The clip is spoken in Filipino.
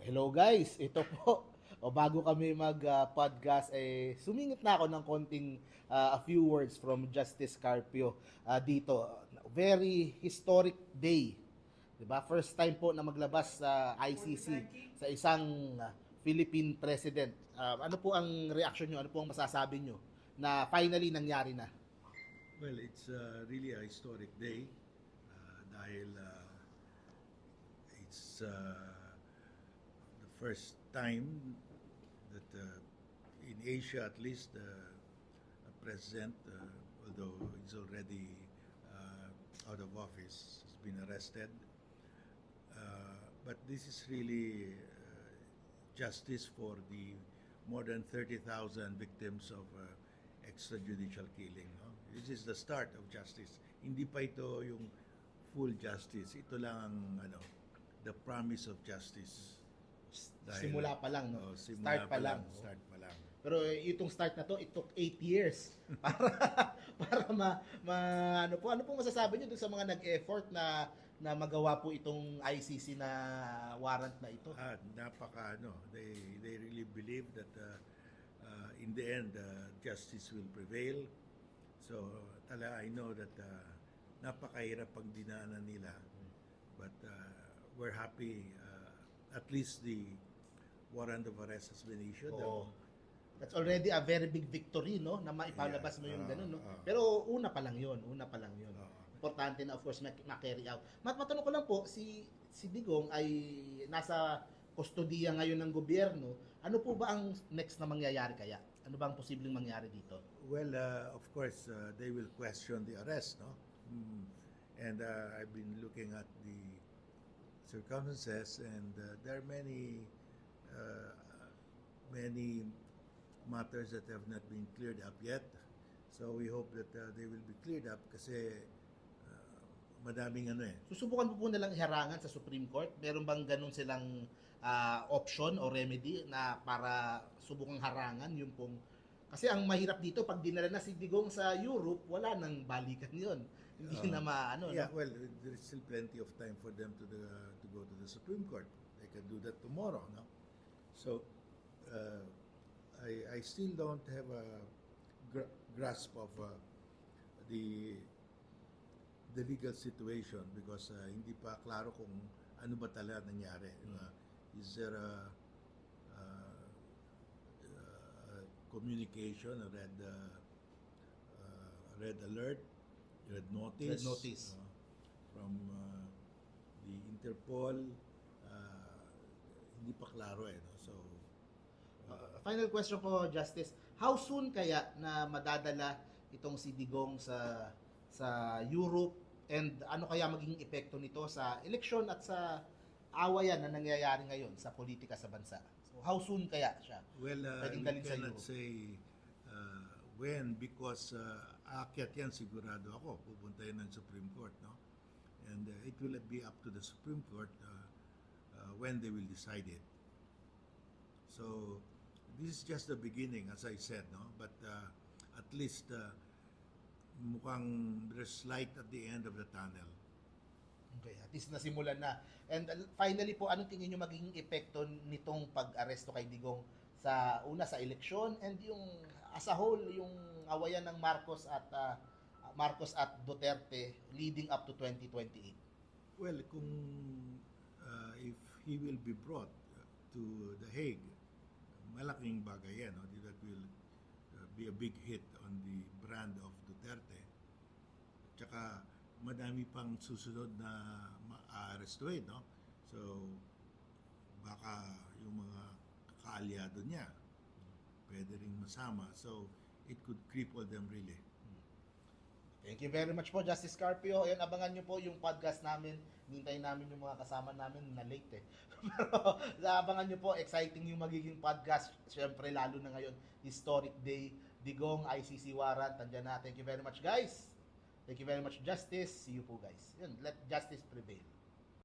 Hello guys, ito po. O bago kami mag-podcast, sumingit na ako ng konting a few words from Justice Carpio dito. Very historic day. 'Di ba? First time po na maglabas sa ICC sa isang Philippine president. Ano po ang reaction nyo? Ano po ang masasabi nyo na finally nangyari na? Well, it's really a historic day dahil it's the first time that in Asia at least a president, although he's already out of office, has been arrested. But this is really justice for the more than 30,000 victims of extrajudicial killing. No? This is the start of justice. Hindi pa ito yung full justice. Ito lang ang the promise of justice. Simula pa lang, no? Simula Start pa lang. Start pa lang. Pero itong start na to, it took 8 years para ano po masasabi niyo dun sa mga nag-effort na magawa po itong ICC na warrant na ito? They really believe that in the end justice will prevail. So I know that napakahirap pag dinaanan nila, but we're happy at least the warrant of arrest has been issued. That's already a very big victory, no? Na maipalabas mo yung ganun, no? Pero una pa lang yun. Importante na, of course, ma-carry out. Matanong ko lang po, si Digong ay nasa kustodiya ngayon ng gobyerno. Ano po ba ang next na mangyayari kaya? Ano ba ang posibleng mangyari dito? Well, of course, they will question the arrest, no? And I've been looking at the circumstances, and there are many matters that have not been cleared up yet. So we hope that they will be cleared up kasi madaming Susubukan po nilang iharangan sa Supreme Court? Meron bang ganun silang option o remedy na para subukang harangan yung pong... Kasi ang mahirap dito, pag dinala na si Digong sa Europe, wala nang balikan yun. Hindi na Yeah, well, there is still plenty of time for them to go to the Supreme Court. They can do that tomorrow, no? So, I still don't have a grasp of the legal situation because hindi pa klaro kung ano ba talaga nangyari. Is there a communication, a red alert, red notice from the Interpol? Hindi pa klaro no? So final question ko, Justice. How soon kaya na madadala itong si Digong sa Europe, and ano kaya magiging epekto nito sa eleksyon at sa awayan na nangyayari ngayon sa politika sa bansa? So how soon kaya siya? Well, pwedeng we dalhin sa cannot Europe? say when, because aakyat yan sigurado ako, pupunta yan ng Supreme Court, no? And it will be up to the Supreme Court when they will decide it. So this is just the beginning, as I said, no? But at least mukhang there's light at the end of the tunnel. Okay, at least nasimulan na. And finally po, anong tingin nyo magiging epekto nitong pag-aresto kay Digong sa eleksyon, and yung as a whole, yung awayan ng Marcos at Duterte leading up to 2028? Well, kung if he will be brought to The Hague, malaking bagay yan, no? That will be a big hit on the brand of Duterte. Tsaka madami pang susunod na ma-arrestuin, no? So baka yung mga kaalyado niya pwede ring masama. So it could cripple them really. Thank you very much po, Justice Carpio. Ayun, abangan nyo po yung podcast namin. Hintayin namin yung mga kasama namin na late Pero abangan nyo po, exciting yung magiging podcast. Siyempre, lalo na ngayon, historic day. Digong, ICC warrant, andyan na. Thank you very much, guys. Thank you very much, Justice. See you po, guys. Yun, let justice prevail.